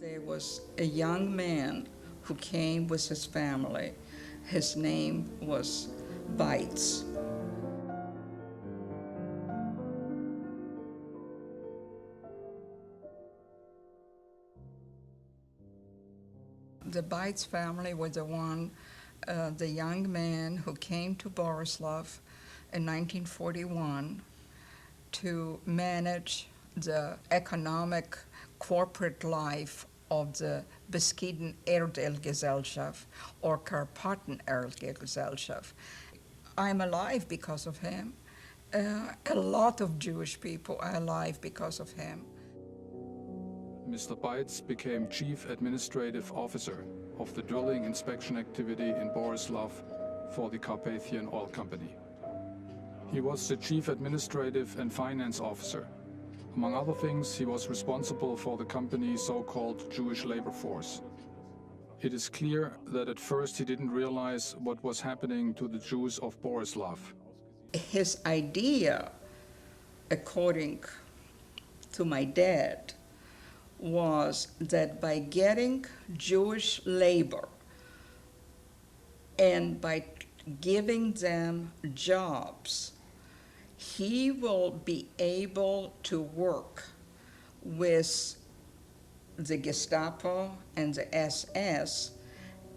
There was a young man who came with his family. His name was Beitz. The Beitz family was the young man who came to Borislav in 1941 to manage the economic corporate life of the Beskiden Erdölgesellschaft or Karpaten Erdölgesellschaft. I'm alive because of him. A lot of Jewish people are alive because of him. Mr. Beitz became Chief Administrative Officer of the drilling inspection activity in Borislav for the Carpathian Oil Company. He was the Chief Administrative and Finance Officer. Among other things, he was responsible for the company's so-called Jewish labor force. It is clear that at first he didn't realize what was happening to the Jews of Borislav. His idea, according to my dad, was that by getting Jewish labor and by giving them jobs, he will be able to work with the Gestapo and the SS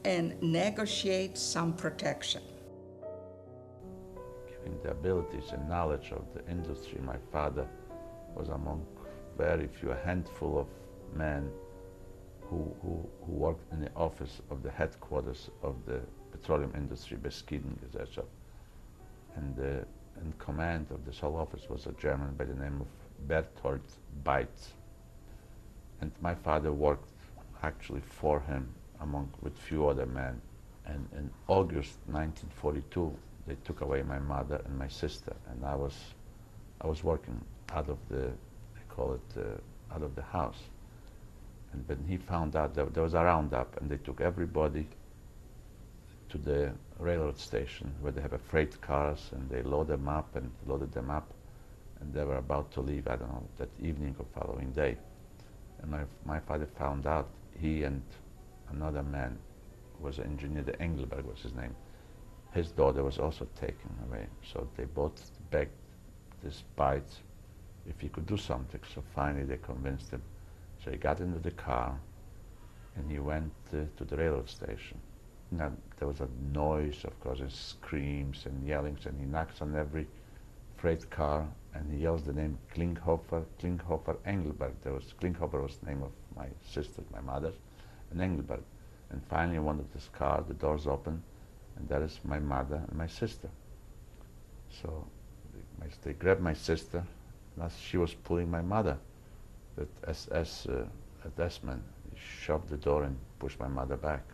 and negotiate some protection. Given the abilities and knowledge of the industry, my father was among very few, a handful of men who worked in the office of the headquarters of the petroleum industry, Beskiden Gesellschaft. And in command of this whole office was a German by the name of Berthold Beitz. And my father worked actually for him with few other men. And in August 1942, they took away my mother and my sister, and I was working out of the, they call it, out of the house. And when he found out that there was a roundup, and they took everybody to the railroad station where they have a freight cars, and they loaded them up, and they were about to leave, I don't know, that evening or following day. And my father found out, he and another man was an engineer, the Engelberg was his name. His daughter was also taken away. So they both begged this Beitz if he could do something. So finally they convinced him. So he got into the car and he went to the railroad station. Now there was a noise, of course, and screams and yellings, and he knocks on every freight car and he yells the name Klinghoffer Engelberg. Klinghoffer was the name of my sister, my mother, and Engelberg. And finally one of this car, the doors open, and that is my mother and my sister. So they grabbed my sister, and as she was pulling my mother, that S-man shoved the door and pushed my mother back.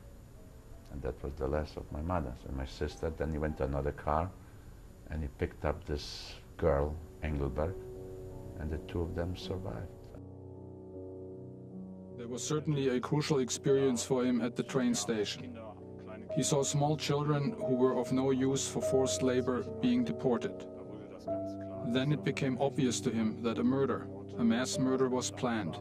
And that was the last of my mother. And my sister, then he went to another car, and he picked up this girl, Engelberg, and the two of them survived. There was certainly a crucial experience for him at the train station. He saw small children who were of no use for forced labor being deported. Then it became obvious to him that a mass murder was planned.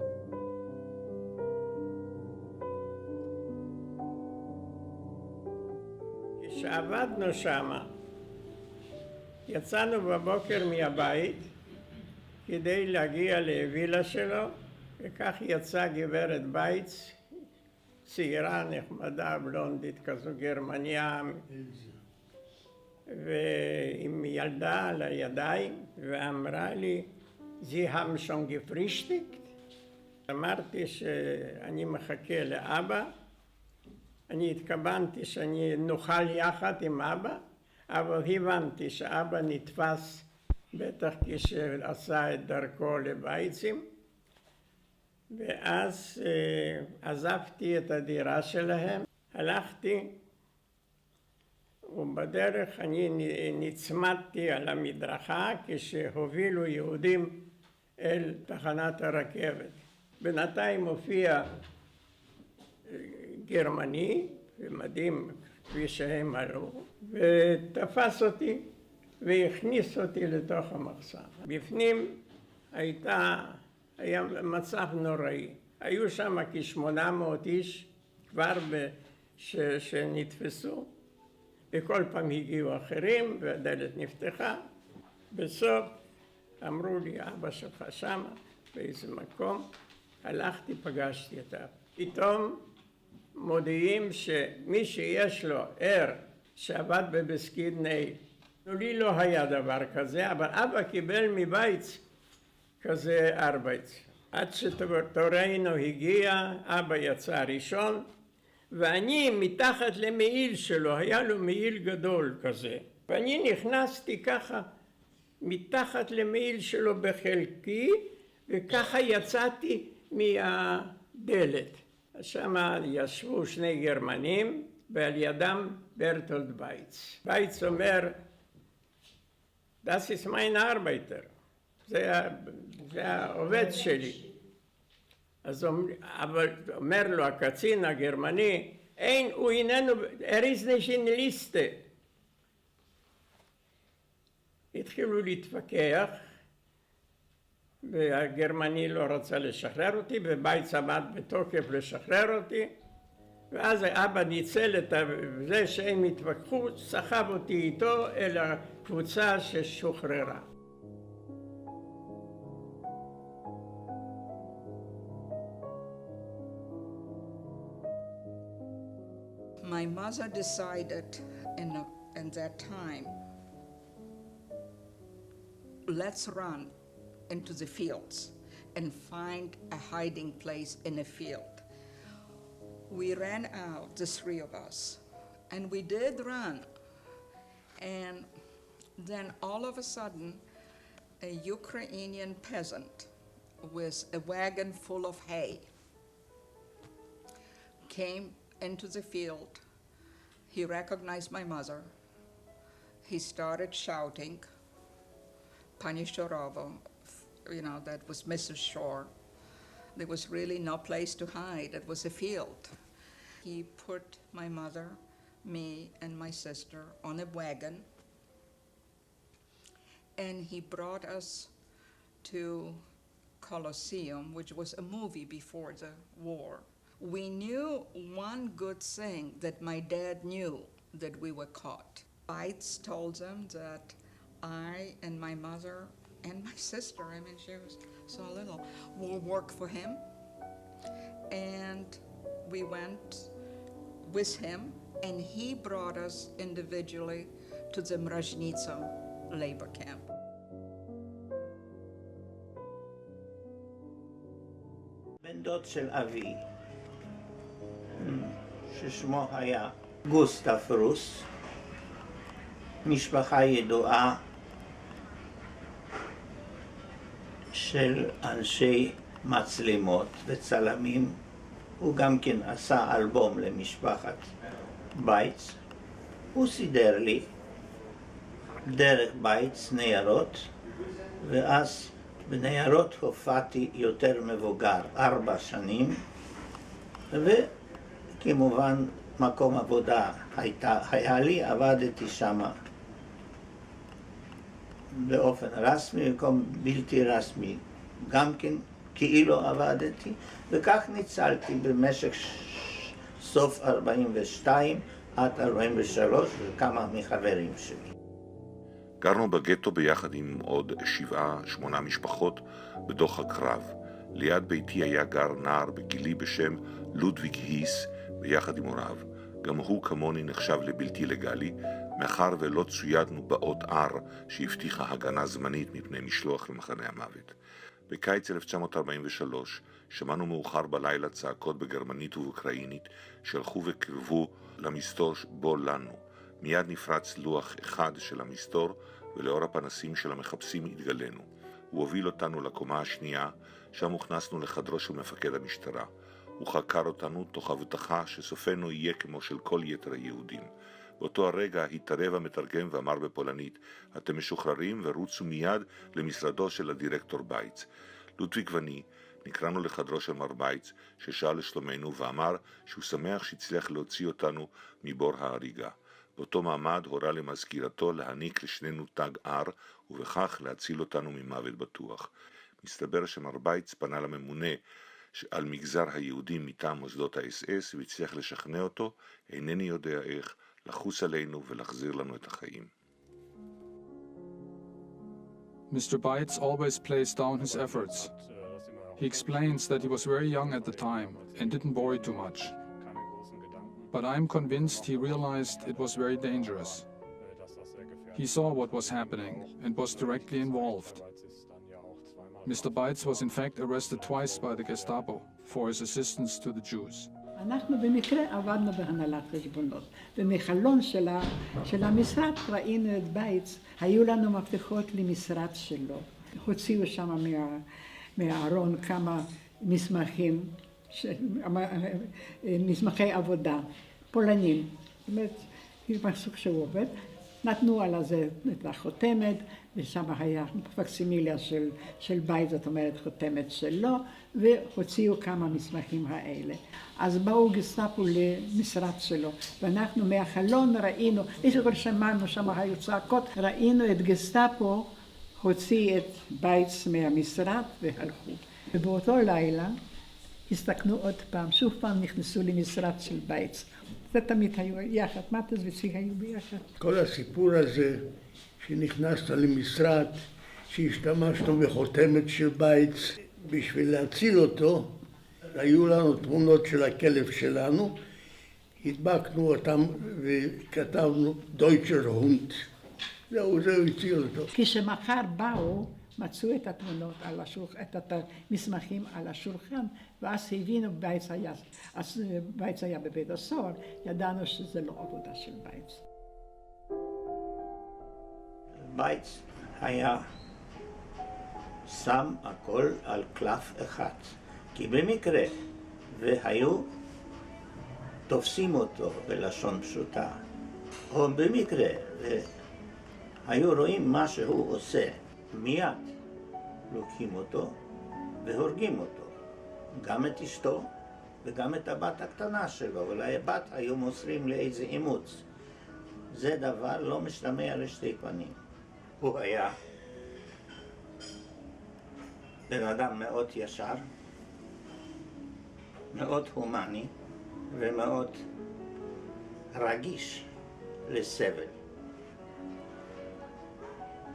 כשעבדנו שמה, יצאנו בבוקר מהבית כדי להגיע לווילה שלו, וכך יצאה גברת בייץ, צעירה, נחמדה, בלונדית כזו, גרמניה, ועם ילדה על הידיים, ואמרה לי, Sie haben schon gefrühstückt? אמרתי שאני מחכה לאבא, אני התכוונתי שאני נאכל יחד עם אבא, אבל הבנתי שאבא נתפס בטח כשעשה את דרכו לבייצים, ואז עזבתי את הדירה שלהם, הלכתי, ובדרך אני נצמדתי על המדרכה כשהובילו יהודים אל תחנת הרכבת. בינתיים הופיע גרמני, ומדהים כפי שהם עלו, ותפס אותי והכניס אותי לתוך המחסן. בפנים היה מצב נוראי. היו שם כ-800 איש כבר שנתפסו, וכל פעם הגיעו אחרים והדלת נפתחה. בסוף אמרו לי, אבא שלך שמה, באיזה מקום. הלכתי, פגשתי אותה. פתאום מודיעים שמי שיש לו ער שעבד בבסקיד נייל, לי לא היה דבר כזה, אבל אבא קיבל מבייץ כזה ארבייץ. עד שתורנו הגיע, אבא יצא ראשון, ואני מתחת למעיל שלו, היה לו מעיל גדול כזה, ואני נכנסתי ככה מתחת למעיל שלו בחלקי, וככה יצאתי מהדלת. שם ישבו שני גרמנים, ועל ידם ברטולד בייץ. בייץ אומר, Das ist mein Arbeiter. זה העובד שלי. אז אבל אומר לו הקצין הגרמני, אין, הוא איננו, is nicht in Liste. התחילו להתווכח, והגרמני לא רצה לשחרר אותי, ובייץ עמד בתוקף לשחרר אותי, ואז אבא ניצל את זה שהם התווכחו, סחב אותי איתו אל הקבוצה ששוחררה. My mother decided in that time, let's run into the fields and find a hiding place in a field. We ran out, the three of us, and we did run. And then all of a sudden, a Ukrainian peasant with a wagon full of hay came into the field. He recognized my mother. He started shouting, Pani Shorova, that was Mrs. Shore. There was really no place to hide. It was a field. He put my mother, me, and my sister on a wagon, and he brought us to Colosseum, which was a movie before the war. We knew one good thing, that my dad knew that we were caught. Beitz told them that I and my mother and my sister, she was so little, will work for him. And we went with him, and he brought us individually to the Mrazhnitsa labor camp. בן דוד של אבי, ששמו היה גוסטף רוס, משפחה ידועה של אנשי מצלמות וצלמים. הוא גם כן עשה אלבום למשפחת בייץ. הוא סידר לי דרך בייץ ניירות, ואז בניירות הופעתי יותר מבוגר, 4 שנים, וכמובן מקום עבודה היה לי, עבדתי שם באופן רסמי, מקום בלתי רסמי גם כן כאילו עבדתי, וכך ניצלתי במשך סוף 42 עד 43 וכמה מחברים שלי. גרנו בגטו ביחד עם עוד 7-8 משפחות בדוח הקרב. ליד ביתי היה גר נער בגילי בשם לודוויג היס ביחד עם הוריו. גם הוא כמוני נחשב לבלתי לגלי, מאחר ולא צוידנו באות R שהבטיחה הגנה זמנית מפני משלוח למחנה המוות. בקיץ 1943 שמענו מאוחר בלילה צעקות בגרמנית ובאוקראינית שהלכו וקרבו למסתור בו לנו. מיד נפרץ לוח אחד של המסתור, ולאור הפנסים של המחפשים התגלנו. הוא הוביל אותנו לקומה השנייה, שם הוכנסנו לחדרו של מפקד המשטרה. הוא חקר אותנו תוך הבטחה שסופנו יהיה כמו של כל יתר היהודים. באותו הרגע התערב המתרגם ואמר בפולנית, אתם משוחררים ורוצו מיד למשרדו של הדירקטור בייץ. לודוויג ואני נקראנו לחדרו של מר בייץ, ששאל לשלומנו ואמר שהוא שמח שהצליח להוציא אותנו מבור ההריגה. באותו מעמד הורה למזכירתו להעניק לשנינו תג R, ובכך להציל אותנו ממוות בטוח. מסתבר שמר בייץ פנה לממונה על מגזר היהודים מטעם מוסדות האס-אס והצליח לשכנע אותו, אינני יודע איך, לחוס עלינו ולהחזיר לנו את החיים. Mr. Beitz always plays down his efforts. He explains that he was very young at the time and didn't worry too much. But I'm convinced he realized it was very dangerous. He saw what was happening and was directly involved. Mr. Beitz was in fact arrested twice by the Gestapo for his assistance to the Jews. אנחנו במקרה עבדנו בהנהלת חשבונות, ומחלון של המשרד ראינו את בייץ, היו לנו מפתחות למשרד שלו. הוציאו שם מהארון כמה מסמכים, מסמכי עבודה, פולנים, זאת אומרת, מסוג שהוא עובד, נתנו על זה את החותמת, ושם היה פקסימיליה של בייץ, זאת אומרת חותמת שלו, והוציאו כמה מסמכים האלה. אז באו גסטאפו למשרד שלו, ואנחנו מהחלון ראינו, איזה כל שמענו, שם היו צעקות, ראינו את גסטאפו הוציא את בייץ מהמשרד והלכו. ובאותו לילה הסתכנו עוד פעם, שוב פעם נכנסו למשרד של בייץ. זה תמיד היו יחד, מטס וציג היו ביחד. כל הסיפור הזה שנכנסת למשרד, שהשתמשנו בחותמת של בייץ, בשביל להציל אותו, היו לנו תמונות של הכלב שלנו, הדבקנו אותם וכתבנו דויטשר הונד. זהו הציל אותו. כשמחר באו, מצאו את התמונות על השולחן, את המסמכים על השולחן, ואז הבינו בייץ היה בבית הסוהר, ידענו שזה לא עבודה של בייץ. בייץ היה שם הכל על קלף אחד, כי במקרה והיו תופסים אותו בלשון פשוטה, או במקרה והיו רואים מה שהוא עושה, מיד לוקחים אותו והורגים אותו, גם את אשתו וגם את הבת הקטנה שלו, ולבת היו מוסרים לאיזה אימוץ. זה דבר לא משתמע לשתי פנים. הוא היה בן אדם מאוד ישר, מאוד הומני ומאוד רגיש לסבל.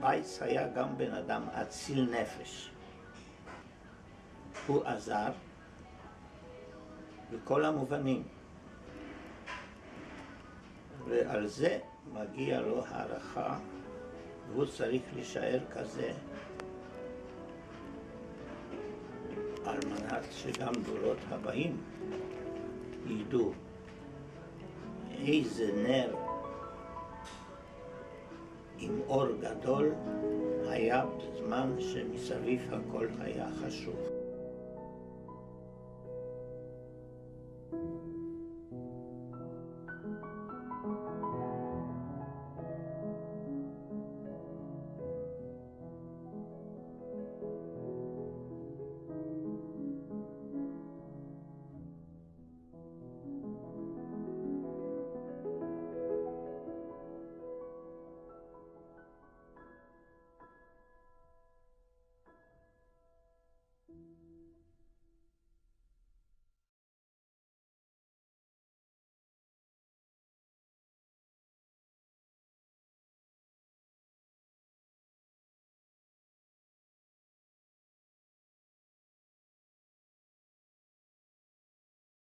בייץ היה גם בן אדם אציל נפש. הוא עזר בכל המובנים, ועל זה מגיע לו הערכה, והוא צריך להישאר כזה על מנת שגם דורות הבאים ידעו איזה נר עם אור גדול היה בזמן שמסביב הכל היה חשוך.